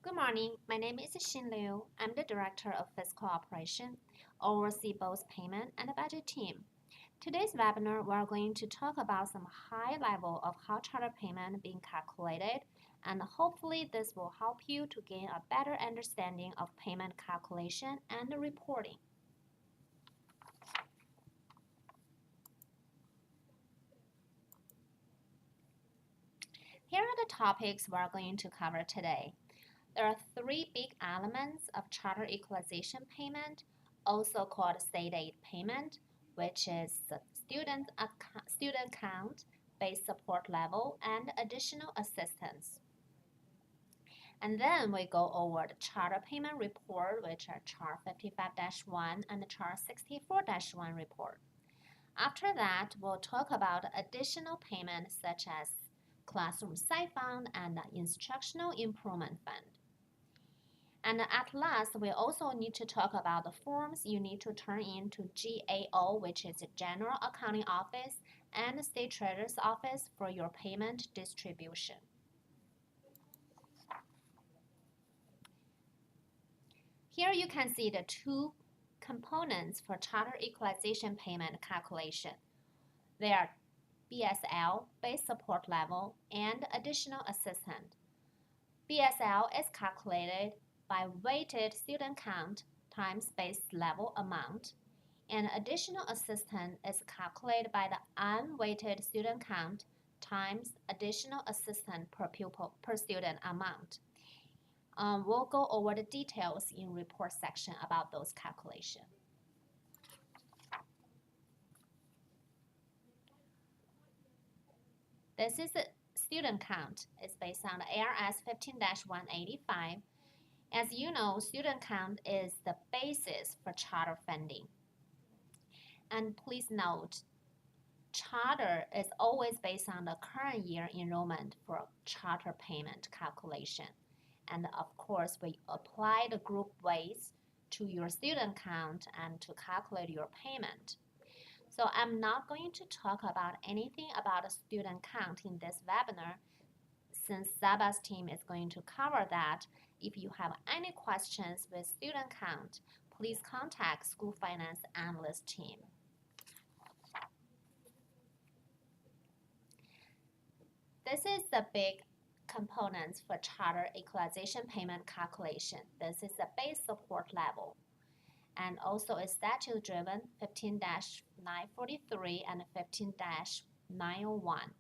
Good morning. My name is Xin Liu. I'm the Director of Fiscal Operation, oversee both payment and budget team. Today's webinar, we're going to talk about some high level of how charter payment being calculated, and hopefully this will help you to gain a better understanding of payment calculation and reporting. Here are the topics we're going to cover today. There are three big elements of charter equalization payment, also called state aid payment, which is the student count, base support level, and additional assistance. And then we go over the charter payment report, which are Chart 55-1 and the Chart 64-1 report. After that, we'll talk about additional payments such as classroom site fund and instructional improvement fund. And at last, we also need to talk about the forms you need to turn in to GAO, which is the General Accounting Office, and the State Treasurer's Office for your payment distribution. Here you can see the two components for charter equalization payment calculation. They are BSL, base support level, and additional assistant. BSL is calculated by weighted student count times base level amount, and additional assistant is calculated by the unweighted student count times additional assistant per pupil per student amount. We'll go over the details in report section about those calculations. This is the student count. It's based on the ARS 15-185. As you know, student count is the basis for charter funding. And please note, charter is always based on the current year enrollment for charter payment calculation. And of course, we apply the group weights to your student count and to calculate your payment. So I'm not going to talk about anything about a student count in this webinar, since Zaba's team is going to cover that. If you have any questions with student count, please contact School Finance Analyst team. This is the big components for charter equalization payment calculation. This is the base support level. And also is statute-driven 15-943 and 15-901.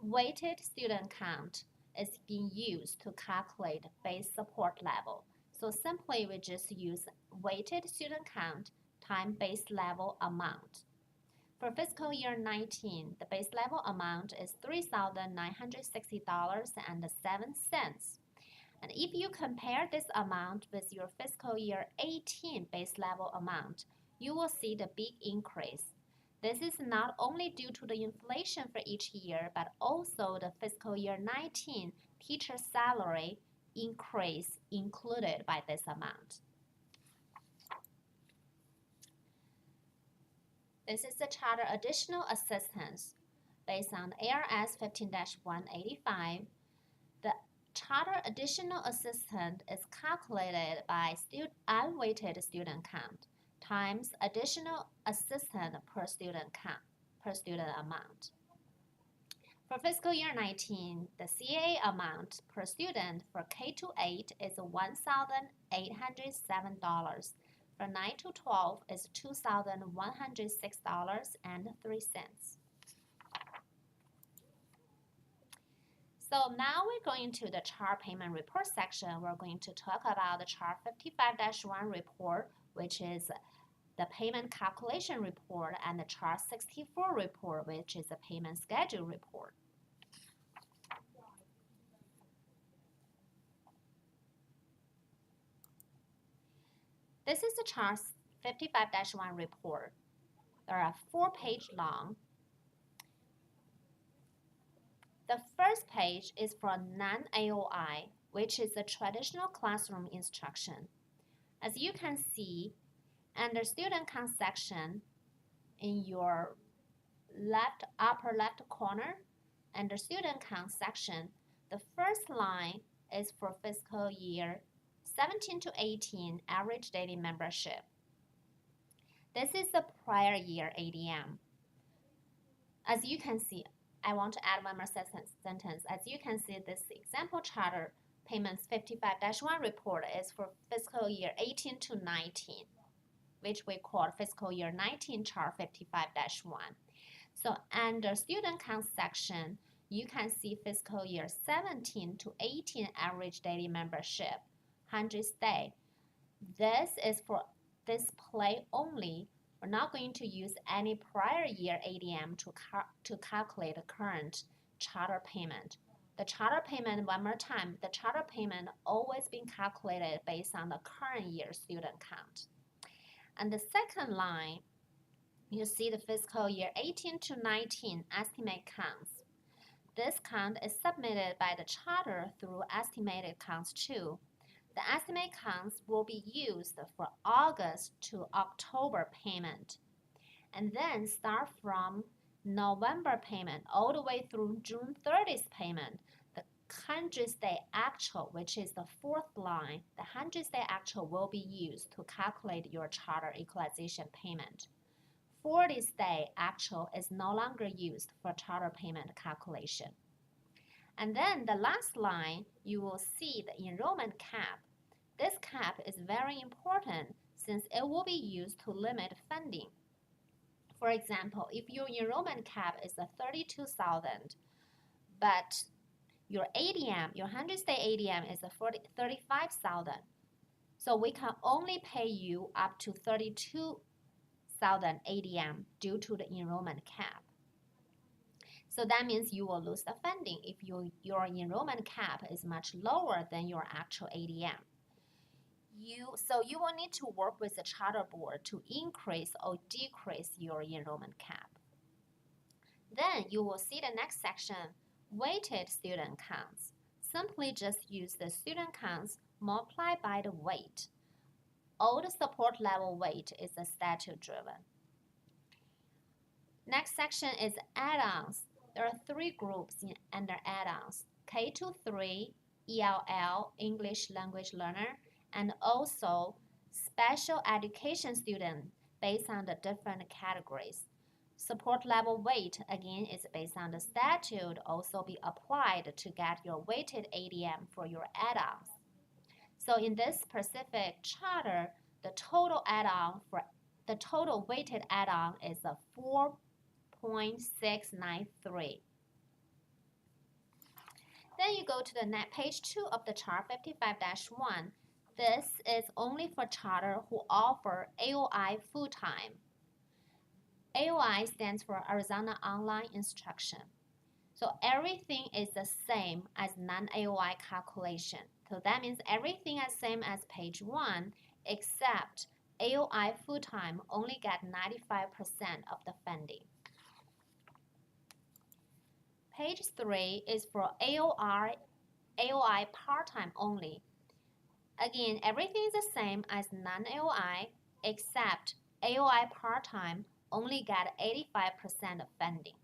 Weighted student count is being used to calculate base support level. So simply we just use weighted student count times base level amount. For fiscal year 19, the base level amount is $3,960.07. And if you compare this amount with your fiscal year 18 base level amount, you will see the big increase. This is not only due to the inflation for each year, but also the fiscal year 19 teacher salary increase included by this amount. This is the charter additional assistance based on ARS 15-185. The charter additional assistant is calculated by unweighted student count times additional assistant per student amount. For fiscal year 19, the CA amount per student for K-8 is $1,807. For 9 to 12 is $2,106.03. So now we're going to the chart payment report section. We're going to talk about the chart 55-1 report, which is the payment calculation report, and the chart 64 report, which is the payment schedule report. This is the chart 55-1 report. There are 4 pages long. The first page is for non-AOI, which is the traditional classroom instruction. As you can see, under student count section in your upper left corner, under student count section, the first line is for fiscal year 17 to 18 average daily membership. This is the prior year ADM. As you can see, I want to add one more sentence. As you can see, this example charter payments 55-1 report is for fiscal year 18 to 19, which we call fiscal year 19 chart 55-1. So under student count section, you can see fiscal year 17 to 18 average daily membership, 100 stay. This is for display only. We're not going to use any prior year ADM to calculate the current charter payment. The charter payment, one more time, the charter payment always been calculated based on the current year student count. And the second line, you see the fiscal year 18 to 19 estimate counts. This count is submitted by the charter through estimated counts 2. The estimate counts will be used for August to October payment, and then start from November payment all the way through June 30th payment. The 100th day actual, which is the fourth line, the 100th day actual will be used to calculate your charter equalization payment. 40th day actual is no longer used for charter payment calculation. And then the last line, you will see the enrollment cap. This cap is very important since it will be used to limit funding. For example, if your enrollment cap is 32,000, but your ADM, your 100th day ADM is 35,000, so we can only pay you up to 32,000 ADM due to the enrollment cap. So that means you will lose the funding if your enrollment cap is much lower than your actual ADM. So you will need to work with the charter board to increase or decrease your enrollment cap. Then you will see the next section, weighted student counts. Simply just use the student counts multiplied by the weight. All the support level weight is the statute driven. Next section is add-ons. There are 3 groups under add-ons, K-3, ELL, English Language Learner, and also special education student based on the different categories. Support level weight, again, is based on the statute, also be applied to get your weighted ADM for your add-ons. So in this specific charter, the total weighted add-on is a 4.693. Then you go to the page 2 of the chart 55-1. This is only for charter who offer AOI full-time. AOI stands for Arizona Online Instruction. So everything is the same as non-AOI calculation. So that means everything is same as page 1 except AOI full-time only get 95% of the funding. Page 3 is for AOI part-time only. Again, everything is the same as non-AOI except AOI part-time only get 85% of funding.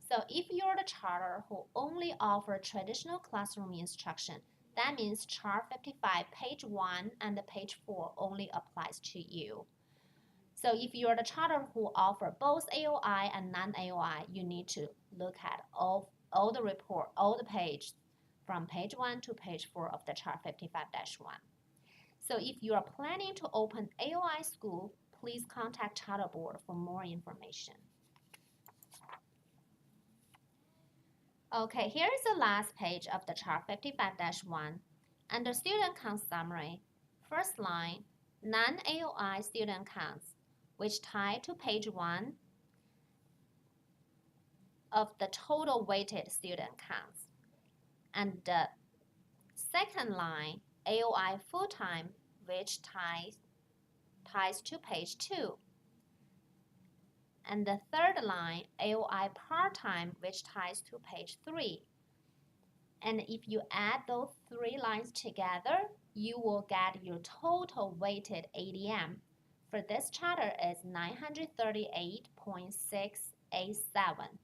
So if you're the charter who only offer traditional classroom instruction, that means chart 55, page 1 and page 4 only applies to you. So if you're the charter who offer both AOI and non-AOI, you need to look at all the report, all the pages from page 1 to page 4 of the chart 55-1. So if you are planning to open AOI school, please contact charter board for more information. Okay, here is the last page of the chart 55-1. Under student count summary, first line, non-AOI student counts, which tie to page 1 of the total weighted student counts. And the second line, AOI full-time, which ties to page 2. And the third line, AOI part-time, which ties to page 3. And if you add those 3 lines together, you will get your total weighted ADM. For this charter is 938.687.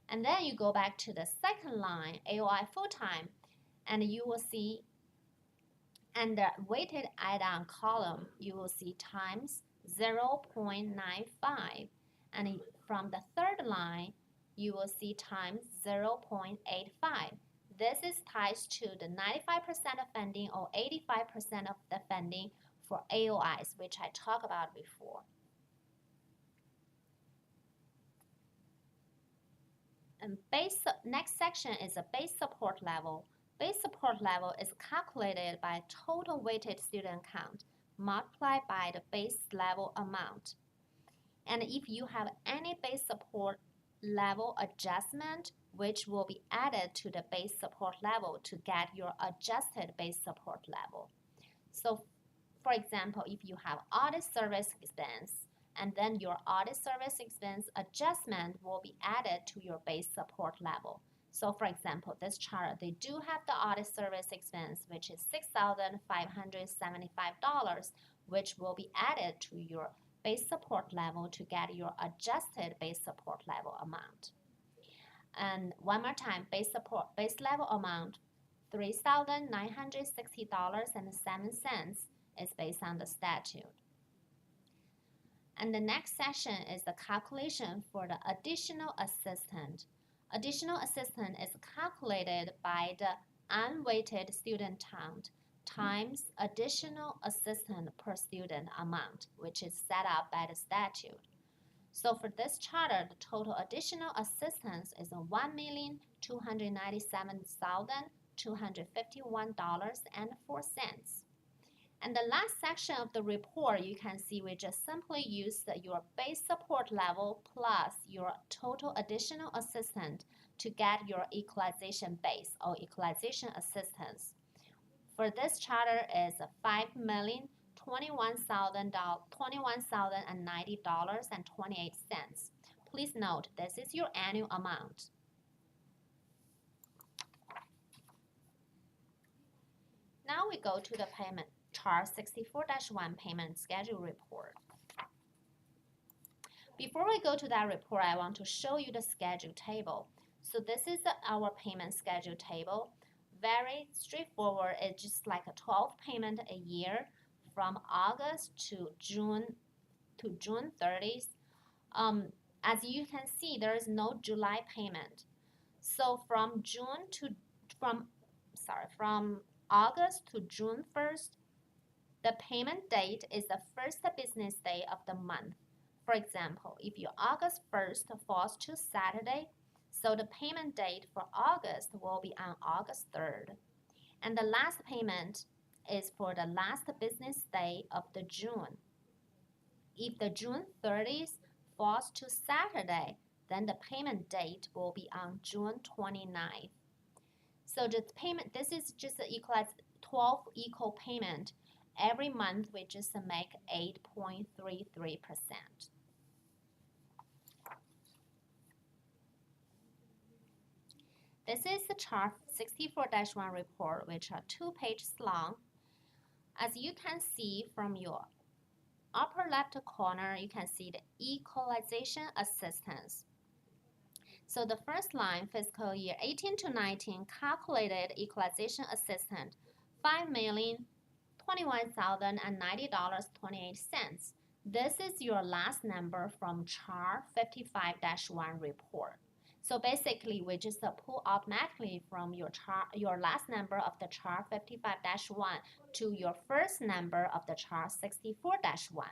And then you go back to the second line, AOI full-time. And you will see, and the weighted add-on column, you will see times 0.95. And from the third line, you will see times 0.85. This is tied to the 95% of funding or 85% of the funding for AOIs, which I talked about before. And next section is a base support level. Base support level is calculated by total weighted student count multiplied by the base level amount. And if you have any base support level adjustment, which will be added to the base support level to get your adjusted base support level. So, for example, if you have audit service expense, and then your audit service expense adjustment will be added to your base support level. So for example, this chart, they do have the audit service expense, which is $6,575, which will be added to your base support level to get your adjusted base support level amount. And one more time, base level amount, $3,960.07 is based on the statute. And the next section is the calculation for the additional assistant. Additional assistant is calculated by the unweighted student count times additional assistant per student amount, which is set up by the statute. So for this charter, the total additional assistance is $1,297,251.04. And the last section of the report, you can see we just simply use your base support level plus your total additional assistance to get your equalization base or equalization assistance. For this charter is $5,021,090.28. Please note, this is your annual amount. Now we go to the payment. Chart 64-1 payment schedule report. Before we go to that report, I want to show you the schedule table. So this is our payment schedule table. Very straightforward. It's just like a 12 payment a year from August to June 30th. As you can see, there is no July payment. So from August to June 1st, the payment date is the first business day of the month. For example, if your August 1st falls to Saturday, so the payment date for August will be on August 3rd. And the last payment is for the last business day of the June. If the June 30th falls to Saturday, then the payment date will be on June 29th. So the payment, this is just an 12 equal payment. Every month, we just make 8.33%. This is the chart 64-1 report, which are 2 pages long. As you can see from your upper left corner, you can see the equalization assistance. So the first line, fiscal year 18 to 19, calculated equalization assistant, $5,021,090.28. This is your last number from chart 55-1 report. So basically, we just pull automatically from your last number of the chart 55-1 to your first number of the chart 64-1.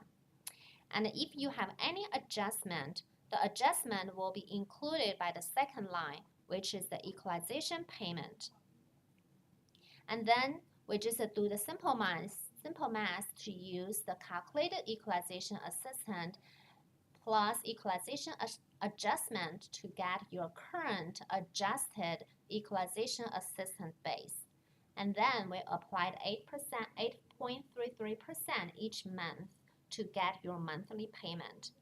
And if you have any adjustment, the adjustment will be included by the second line, which is the equalization payment. And then we just do the simple math to use the calculated equalization assistant plus equalization adjustment to get your current adjusted equalization assistant base. And then we applied 8.33% each month to get your monthly payment.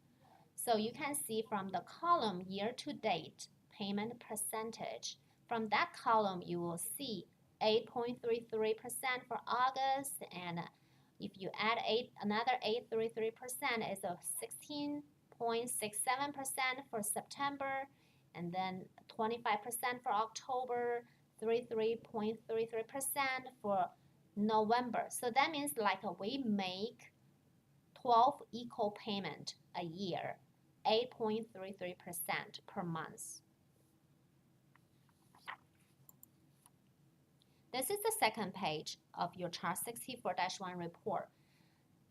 So you can see from the column year-to-date payment percentage. From that column, you will see 8.33% for August, and if you add another 8.33%, is a 16.67% for September, and then 25% for October, 33.33% for November. So that means like we make 12 equal payment a year, 8.33% per month. This is the second page of your Chart 64-1 report.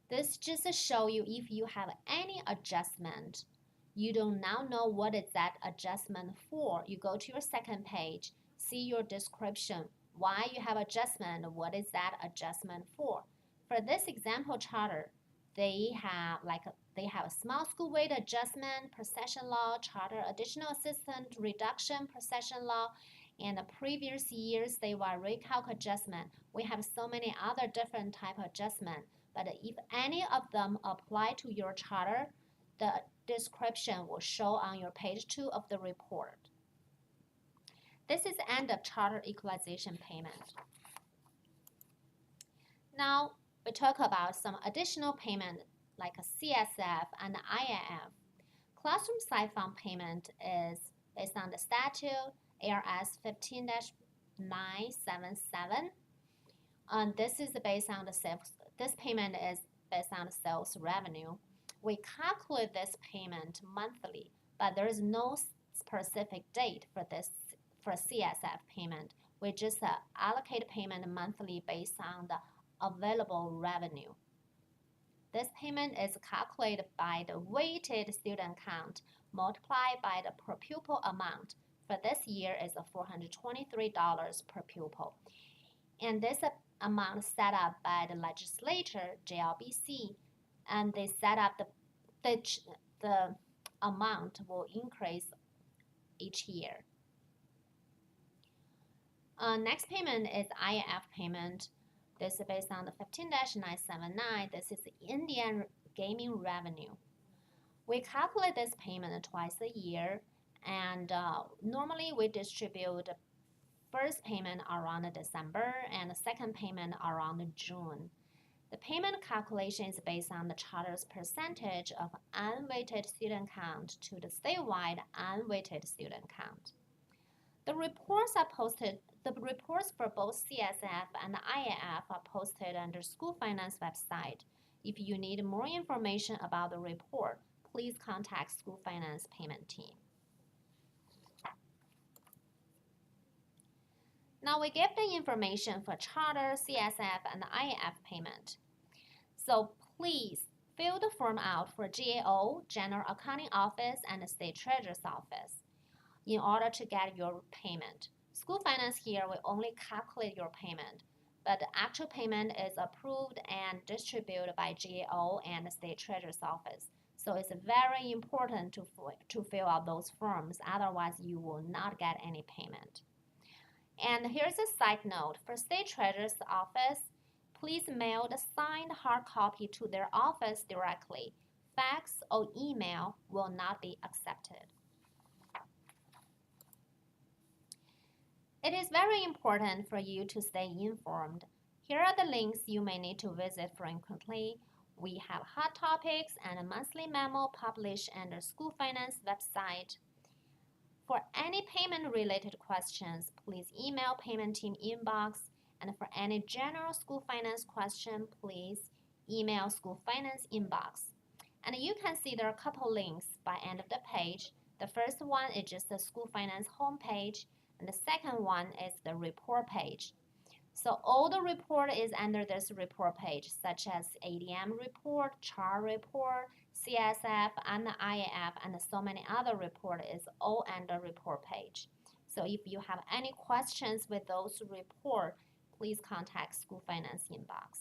This just show you if you have any adjustment. You do now know what is that adjustment for. You go to your second page, see your description, why you have adjustment, what is that adjustment for. For this example charter, they have a small school weight adjustment per session law, charter additional assistant reduction per session law, and the previous years they were recalc adjustment. We have so many other different type of adjustment, but if any of them apply to your charter, the description will show on your page 2 of the report. This is the end of charter equalization payment. Now we talk about some additional payment like a CSF and IIF. Classroom side fund payment is based on the statute ARS 15-977. This is based on the sales. This payment is based on the sales revenue. We calculate this payment monthly, but there is no specific date for CSF payment. We just allocate payment monthly based on the available revenue. This payment is calculated by the weighted student count multiplied by the per pupil amount. For this year is $423 per pupil. And this amount set up by the legislature, JLBC, and they set up the amount will increase each year. Next payment is IIF payment. This is based on the 15-979. This is the Indian gaming revenue. We calculate this payment twice a year, and normally we distribute the first payment around December and the second payment around June. The payment calculation is based on the charter's percentage of unweighted student count to the statewide unweighted student count. The reports for both CSF and IIF are posted under School Finance website. If you need more information about the report, please contact School Finance payment team. Now we give the information for charter, CSF, and IIF payment. So please fill the form out for GAO, General Accounting Office, and the State Treasurer's Office in order to get your payment. School Finance here will only calculate your payment, but the actual payment is approved and distributed by GAO and the State Treasurer's Office. So it's very important to fill out those forms, otherwise you will not get any payment. And here's a side note. For State Treasurer's Office, please mail the signed hard copy to their office directly. Fax or email will not be accepted. It is very important for you to stay informed. Here are the links you may need to visit frequently. We have hot topics and a monthly memo published under School Finance website. For any payment-related questions, please email payment team inbox. And for any general school finance question, please email School Finance inbox. And you can see there are a couple links by end of the page. The first one is just the School Finance homepage, and the second one is the report page. So all the report is under this report page, such as ADM report, CHAR report, CSF, and the IAF, and so many other report is all under report page. So if you have any questions with those report, please contact School Finance inbox.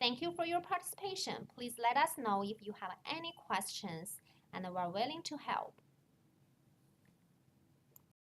Thank you for your participation. Please let us know if you have any questions, and we're willing to help.